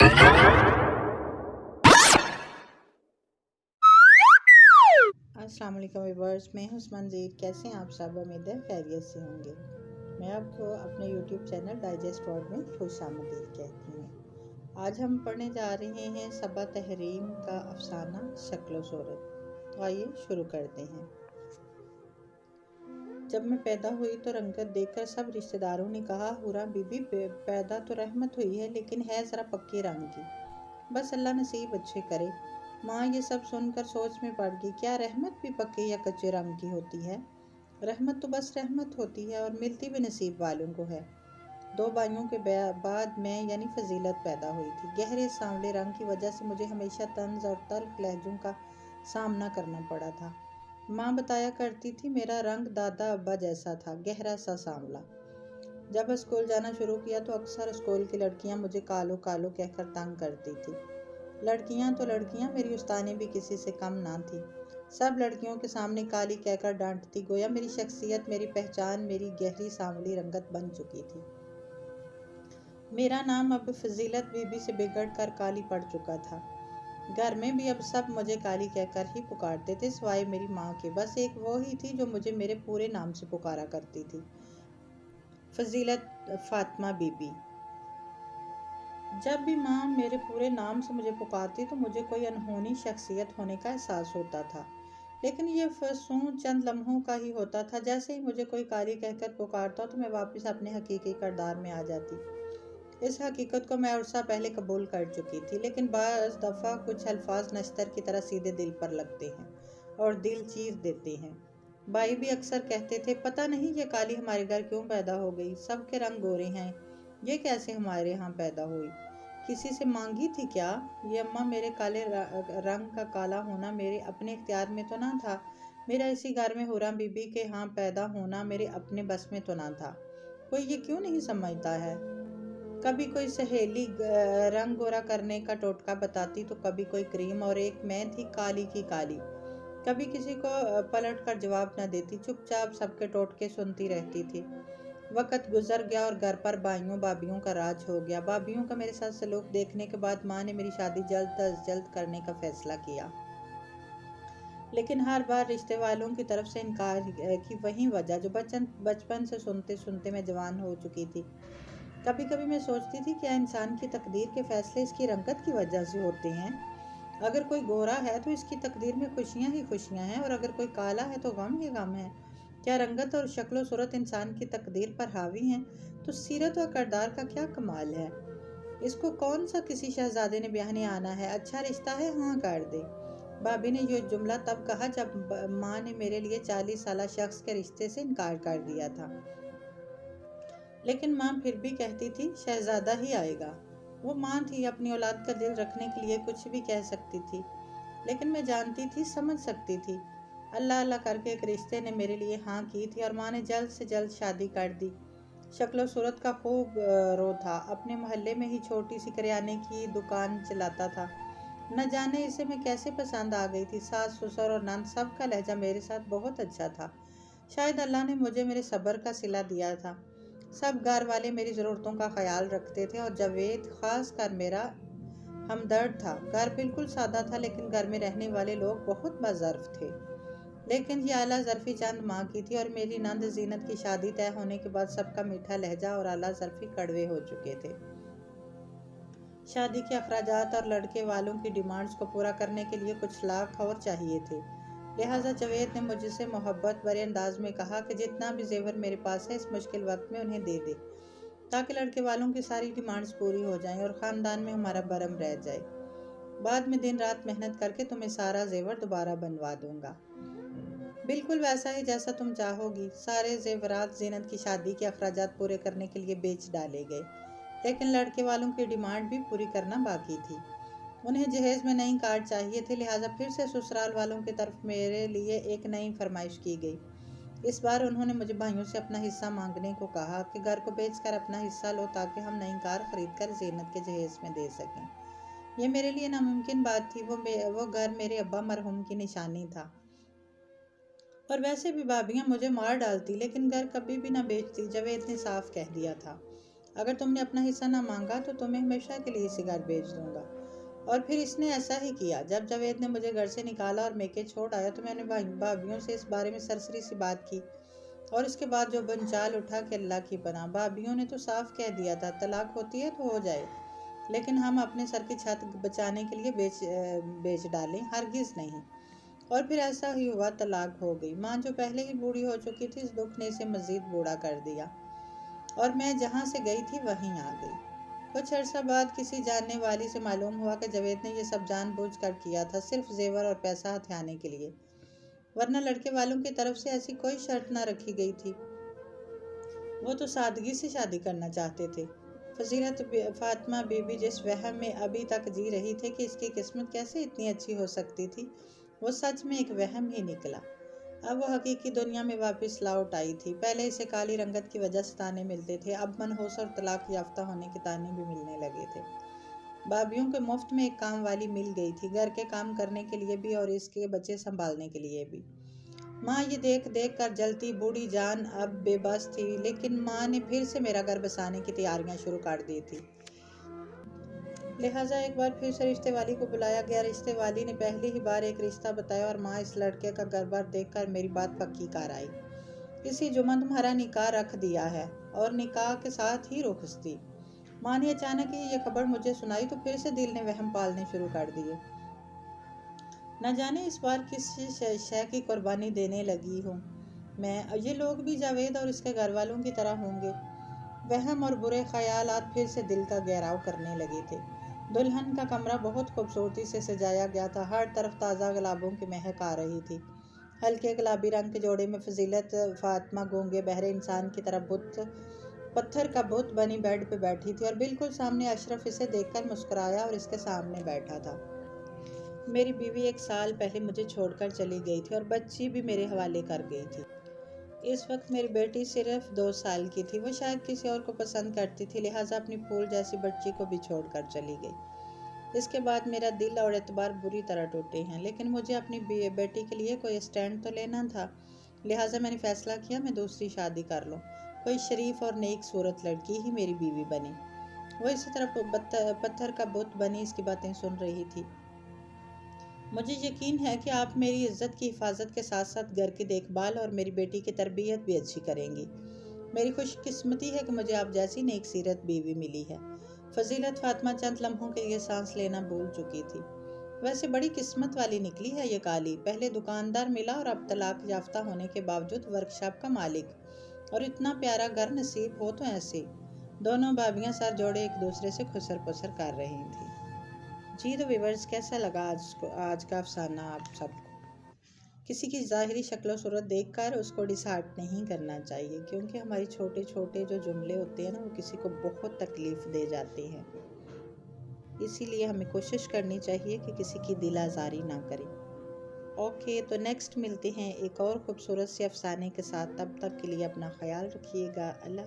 अस्सलाम वालेकुम व्यूअर्स, मैं हूं मंजीर। कैसे हैं आप सब? उम्मीद है खैरियत से होंगे। मैं आपको अपने यूट्यूब चैनल डाइजेस्ट वर्ल्ड में खुशामदीद कहती हूँ। आज हम पढ़ने जा रहे हैं सबा तहरीम का अफसाना शक्ल सूरत। तो आइए शुरू करते हैं। जब मैं पैदा हुई तो रंगत देखकर सब रिश्तेदारों ने कहा, हुरा बीबी पैदा तो रहमत हुई है, लेकिन है ज़रा पक्के रंग की। बस अल्लाह नसीब अच्छे करे। माँ ये सब सुनकर सोच में पड़ गई, क्या रहमत भी पक्के या कच्चे रंग की होती है? रहमत तो बस रहमत होती है और मिलती भी नसीब वालों को है। 2 भाइयों के बाद मैं यानी फजीलत पैदा हुई थी। गहरे सांवले रंग की वजह से मुझे हमेशा तंज और तल्ख लहजों का सामना करना पड़ा था। माँ बताया करती थी मेरा रंग दादा अब्बा जैसा था, गहरा सा सांवला। जब स्कूल जाना शुरू किया तो अक्सर स्कूल की लड़कियां मुझे कालो कालो कहकर तंग करती थी। लड़कियां तो लड़कियां, मेरी उस्तानी भी किसी से कम ना थी। सब लड़कियों के सामने काली कहकर डांटती, गोया मेरी शख्सियत, मेरी पहचान, मेरी गहरी सांवली रंगत बन चुकी थी। मेरा नाम अब फजीलत बीबी से बिगड़ कर काली पड़ चुका था। घर में भी अब सब मुझे काली कहकर ही पुकारते थे, सिवाय मेरी माँ के। बस एक वो ही थी जो मुझे मेरे पूरे नाम से पुकारा करती थी, फजीलत फातिमा बीबी। जब भी माँ मेरे पूरे नाम से मुझे पुकारती तो मुझे कोई अनहोनी शख्सियत होने का एहसास होता था, लेकिन ये फसूं चंद लम्हों का ही होता था। जैसे ही मुझे कोई काली कहकर पुकारता तो मैं वापस अपने हकीकी किरदार में आ जाती। इस हकीकत को मैं अरसा पहले कबूल कर चुकी थी, लेकिन बाज़ दफ़ा कुछ अल्फाज नश्तर की तरह सीधे दिल पर लगते हैं और दिल चीर देते हैं। भाई भी अक्सर कहते थे, पता नहीं ये काली हमारे घर क्यों पैदा हो गई, सबके रंग गोरे हैं, ये कैसे हमारे यहाँ पैदा हुई, किसी से मांगी थी क्या? ये अम्मा, मेरे काले रंग का काला होना मेरे अपने इख्तियार में तो ना था। मेरा इसी घर में हुरा बीबी के यहाँ पैदा होना मेरे अपने बस में तो ना था। कोई ये क्यों नहीं समझता है? कभी कोई सहेली रंग गोरा करने का टोटका बताती तो कभी कोई क्रीम, और एक मैं थी काली की काली। कभी किसी को पलट कर जवाब न देती, चुपचाप सबके टोटके सुनती रहती थी। वक्त गुजर गया और घर पर भाइयों भाभियों का राज हो गया। भाभियों का मेरे साथ सलूक देखने के बाद माँ ने मेरी शादी जल्द अज जल्द करने का फैसला किया, लेकिन हर बार रिश्ते वालों की तरफ से इनकार की वही वजह जो बचपन से सुनते सुनते मैं जवान हो चुकी थी। कभी कभी मैं सोचती थी, क्या इंसान की तकदीर के फैसले इसकी रंगत की वजह से होते हैं? अगर कोई गोरा है तो इसकी तकदीर में खुशियां ही खुशियां हैं, और अगर कोई काला है तो गम ही गम है। क्या रंगत और शक्ल सूरत इंसान की तकदीर पर हावी हैं, तो सीरत और किरदार का क्या कमाल है? इसको कौन सा किसी शहजादे ने ब्याहने आना है, अच्छा रिश्ता है हाँ कर दे। भाभी ने यह जुमला तब कहा जब माँ ने मेरे लिए 40 साल शख्स के रिश्ते से इनकार कर दिया था, लेकिन माँ फिर भी कहती थी शहजादा ही आएगा। वो माँ थी, अपनी औलाद का दिल रखने के लिए कुछ भी कह सकती थी, लेकिन मैं जानती थी, समझ सकती थी। अल्लाह अल्लाह करके एक रिश्ते ने मेरे लिए हाँ की थी और माँ ने जल्द से जल्द शादी कर दी। शक्ल सूरत का खूब रो था, अपने मोहल्ले में ही छोटी सी करियाने की दुकान चलाता था। न जाने इसे मैं कैसे पसंद आ गई थी। सास ससुर और नंद सबका लहजा मेरे साथ बहुत अच्छा था। शायद अल्लाह ने मुझे मेरे सब्र का सिला दिया था। सब घर वाले मेरी ज़रूरतों का ख्याल रखते थे और जावेद खास कर मेरा हमदर्द था। घर बिल्कुल सादा था, लेकिन घर में रहने वाले लोग बहुत बाज़र्फ थे। लेकिन ये आला ज़र्फ़ी चंद माँ की थी, और मेरी नंद जीनत की शादी तय होने के बाद सबका मीठा लहजा और आला ज़र्फ़ी कड़वे हो चुके थे। शादी के अखराजात और लड़के वालों की डिमांड्स को पूरा करने के लिए कुछ लाख और चाहिए थे। लिहाजा जावेद ने मुझसे मोहब्बत भरे अंदाज में कहा कि जितना भी जेवर मेरे पास है इस मुश्किल वक्त में उन्हें दे दे, ताकि लड़के वालों की सारी डिमांड्स पूरी हो जाएं और ख़ानदान में हमारा बरम रह जाए। बाद में दिन रात मेहनत करके तुम्हें सारा जेवर दोबारा बनवा दूंगा, बिल्कुल वैसा ही जैसा तुम चाहोगी। सारे जेवरात जीनत की शादी के अखराजात पूरे करने के लिए बेच डाले गए, लेकिन लड़के वालों की डिमांड भी पूरी करना बाकी थी। उन्हें जहेज में नई कार चाहिए थी, लिहाजा फिर से ससुराल वालों की तरफ मेरे लिए एक नई फरमाइश की गई। इस बार उन्होंने मुझे भाइयों से अपना हिस्सा मांगने को कहा कि घर को बेचकर अपना हिस्सा लो, ताकि हम नई कार खरीद कर जीनत के जहेज में दे सकें। यह मेरे लिए नामुमकिन बात थी। वो घर मेरे अब्बा मरहूम की निशानी था, और वैसे भी भाभियाँ मुझे मार डालती, लेकिन घर कभी भी ना बेचती। जावेद ने साफ कह दिया था। अगर तुमने अपना हिस्सा ना मांगा तो तुम्हें हमेशा के लिए सिगार बेच दूंगा। और फिर इसने ऐसा ही किया। जब जावेद ने मुझे घर से निकाला और मेके छोड़ आया तो मैंने भाभीियों से इस बारे में सरसरी सी बात की, और इसके बाद जो बंचाल उठा कि अल्लाह की पनाह। भाभीियों ने तो साफ कह दिया था तलाक होती है तो हो जाए, लेकिन हम अपने सर की छत बचाने के लिए बेच डालें, हरगिज़ नहीं। और फिर ऐसा ही हुआ, तलाक हो गई। माँ जो पहले ही बूढ़ी हो चुकी थी, इस दुख ने इसे मज़ीद बूढ़ा कर दिया और मैं जहाँ से गई थी वहीं आ गई। कुछ अर्सा बाद किसी जानने वाली से मालूम हुआ कि जावेद ने यह सब जानबूझकर किया था, सिर्फ जेवर और पैसा हथियाने के लिए, वरना लड़के वालों की तरफ से ऐसी कोई शर्त ना रखी गई थी। वो तो सादगी से शादी करना चाहते थे। फजीलत फातिमा बीबी जिस वहम में अभी तक जी रही थी कि इसकी किस्मत कैसे इतनी अच्छी हो सकती थी, वो सच में एक वहम ही निकला। अब वो हकीकी दुनिया में वापस लौट आई थी। पहले इसे काली रंगत की वजह से ताने मिलते थे, अब मनहूस और तलाक याफ्ता होने के ताने भी मिलने लगे थे। भाभीियों को मुफ्त में एक काम वाली मिल गई थी, घर के काम करने के लिए भी और इसके बच्चे संभालने के लिए भी। माँ ये देख देख कर जलती बूढ़ी जान अब बेबस थी, लेकिन माँ ने फिर से मेरा घर बसाने की तैयारियां शुरू कर दी थी। लिहाजा एक बार फिर से रिश्ते वाली को बुलाया गया। रिश्ते वाली ने पहली ही बार एक रिश्ता बताया और माँ इस लड़के का घर बार देखकर मेरी बात पक्की कर आई। इसी जुम्मन तुम्हारा निकाह रख दिया है, और निकाह के साथ ही रुखसती। माँ ने अचानक ही ये खबर मुझे सुनाई तो फिर से दिल ने वहम पालने शुरू कर दिए। न जाने इस बार किस शय की कुर्बानी देने लगी हूँ मैं। ये लोग भी जावेद और इसके घर वालों की तरह होंगे। वहम और बुरे ख्यालात फिर से दिल का घेराव करने लगे थे। दुल्हन का कमरा बहुत खूबसूरती से सजाया गया था। हर तरफ ताज़ा गुलाबों की महक आ रही थी। हल्के गुलाबी रंग के जोड़े में फजीलत फातिमा गूंगे बहरे इंसान की तरह पत्थर का बुत बनी बेड पे बैठी थी, और बिल्कुल सामने अशरफ इसे देखकर मुस्कुराया और इसके सामने बैठा था। मेरी बीवी 1 साल पहले मुझे छोड़कर चली गई थी और बच्ची भी मेरे हवाले कर गई थी। इस वक्त मेरी बेटी सिर्फ 2 साल की थी। वो शायद किसी और को पसंद करती थी, लिहाजा अपनी फूल जैसी बच्ची को भी छोड़कर चली गई। इसके बाद मेरा दिल और एतबार बुरी तरह टूटे हैं, लेकिन मुझे अपनी बेटी के लिए कोई स्टैंड तो लेना था। लिहाजा मैंने फैसला किया मैं दूसरी शादी कर लूँ। कोई शरीफ और नेक सूरत लड़की ही मेरी बीवी बनी। वो इसी तरह पत्थर का बुत बनी इसकी बातें सुन रही थी। मुझे यकीन है कि आप मेरी इज्जत की हिफाजत के साथ साथ घर की देखभाल और मेरी बेटी की तरबियत भी अच्छी करेंगी। मेरी खुशकिस्मती है कि मुझे आप जैसी नेक सीरत बीवी मिली है। फजीलत फातिमा चंद लम्हों के लिए सांस लेना भूल चुकी थी। वैसे बड़ी किस्मत वाली निकली है ये काली। पहले दुकानदार मिला और अब तलाक याफ्ता होने के बावजूद वर्कशॉप का मालिक, और इतना प्यारा घर नसीब हो तो ऐसे। दोनों भाभियां सर जोड़े एक दूसरे से खुसर पुसर कर रही थी। जी तो व्यूअर्स, कैसा लगा आज का अफसाना आप सबको? किसी की ज़ाहिरी शक्ल सूरत देखकर उसको डिसहार्ट नहीं करना चाहिए, क्योंकि हमारी छोटे छोटे जो जुमले होते हैं ना, वो किसी को बहुत तकलीफ़ दे जाते हैं। इसीलिए हमें कोशिश करनी चाहिए कि किसी की दिल आज़ारी ना करें। ओके, तो नेक्स्ट मिलते हैं एक और ख़ूबसूरत से अफसाने के साथ। तब तक के लिए अपना ख्याल रखिएगा। अल्लाह।